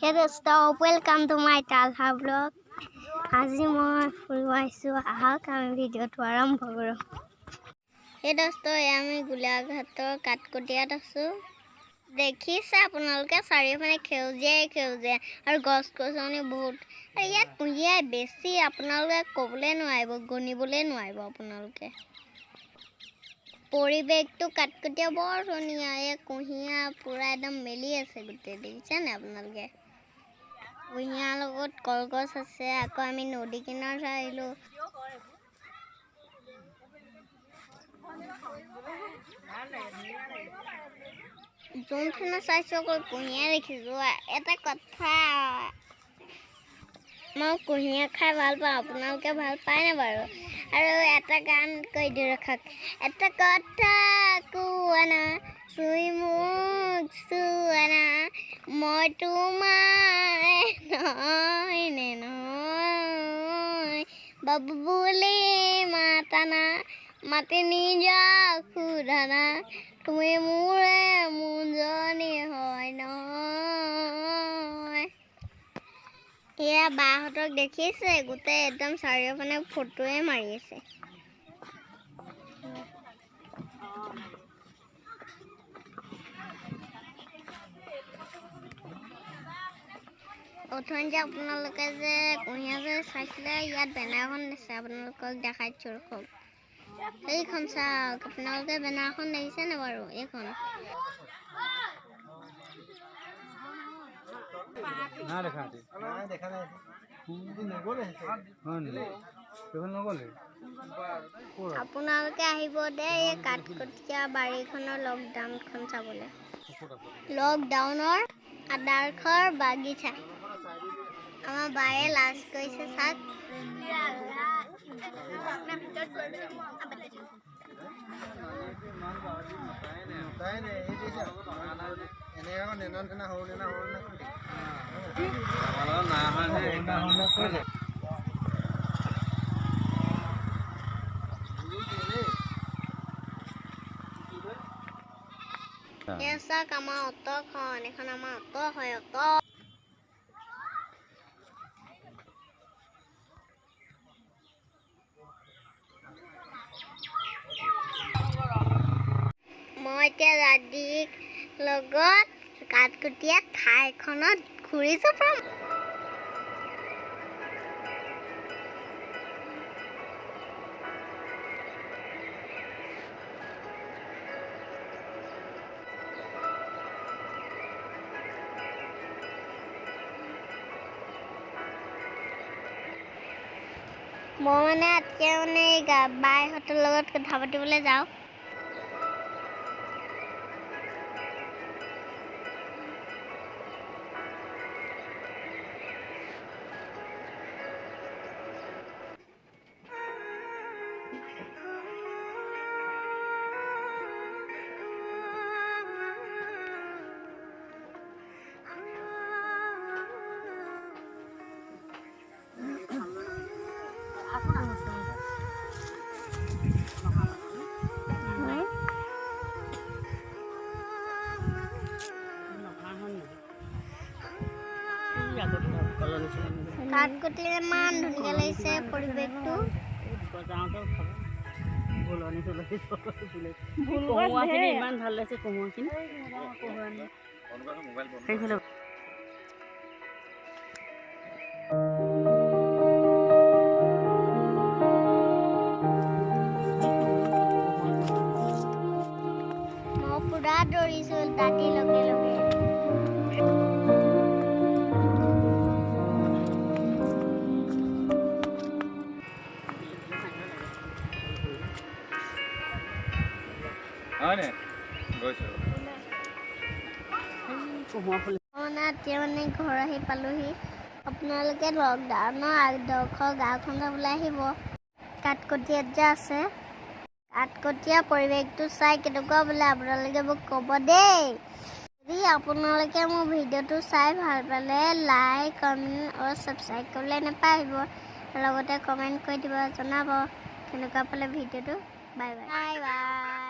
Hey dosto, welcome to my Talha vlog. আজি মই ফুৰিব আহিছোঁ আহক আমি ভিডিঅ'টো আৰম্ভ কৰোঁ। সেই দোস্ত আমি গোলাঘাটৰ কাঠকটীয়াত আছোঁ। দেখিছে আপোনালোকে চাৰিওফালে সেউজীয়া আৰু গছ গছনি বহুত। আৰু ইয়াত কুঁহিয়াৰ বেছি আপোনালোকে ক'বলৈ নোৱাৰিব, গণিবলৈ নোৱাৰিব আপোনালোকে। পৰিৱেশটো কাঠকটীয়া বৰ ধুনীয়া। এই কুঁহিয়াৰ পূৰা একদম মেলি আছে গোটেই, দেখিছেনে আপোনালোকে? কুঁহিয়াৰ লগত কলগছ আছে। আকৌ আমি নদী কিনাৰত আহিলোঁ। যোনখিনি চাইছোঁ অকল কুঁহিয়াৰ দেখিছোঁ। এটা কথা, মই কুঁহিয়াৰ খাই ভাল পাওঁ, আপোনালোকে ভাল পায়নে বাৰু? আৰু এটা গান কৈ দিওঁ ৰখক। এটা কথা কোৱানা চুই মোক চোৱানা, মই তোমাৰ নহয় বাবু বুলি মাতানা, মাতি নিজক সোধানা, তুমি মোৰে মোৰজনী হয় নহয়। এয়া বাহঁতক দেখিছে, গোটেই একদম চাৰিওফালে ফটোৱে মাৰি আছে। অথনি যে আপোনালোকে যে কুঁহিয়াৰ যে চাইছিলে, ইয়াত বেনাৰখন দিছে, আপোনালোকক দেখাইছোঁ ৰখক। এইখন চাওক, আপোনালোকে বেনাৰখন দেখিছেনে বাৰু? এইখন আপোনালোকে আহিব দেই এই কাঠকটীয়া বাৰীখনৰ লকডাউনখন চাবলৈ। লকডাউনৰ আদৰ্শৰ বাগিচা। আমাৰ বায়ে লাজ কৰিছে চাওক। চাওক আমাৰ অট'খন, এখন আমাৰ অট' হয়। মই এতিয়া দাদীৰ লগত কাঠকটীয়া ঠাইখনত ঘূৰিছোঁ। মই এতিয়া বাইহঁতৰ লগত কথা পাতিবলৈ যাওঁ। কাঠকটীয়া ইমান ধুনীয়া লাগিছে পৰিৱেশটো। ইমান ভাল লাগিছে কোমলখিনি। মই পুৰা দৌৰিছোঁ দাদীৰ লগে লগে। এতিয়া ঘৰ আহি পালোহি। আপোনালোকে লকডাউনৰ আদৰ্শ গাঁওখন চাবলৈ আহিব। কাঠকটীয়াত যে আছে, কাঠকটীয়া পৰিৱেশটো চাই কেনেকুৱা বোলে আপোনালোকে মোক ক'ব দেই। যদি আপোনালোকে মোৰ ভিডিঅ'টো চাই ভাল পালে লাইক, কমেণ্ট আৰু ছাবস্ক্ৰাইব কৰিবলৈ নাপাহৰিব। লগতে কমেণ্ট কৰি দিব, জনাব কেনেকুৱা পালে ভিডিঅ'টো। Bye bye.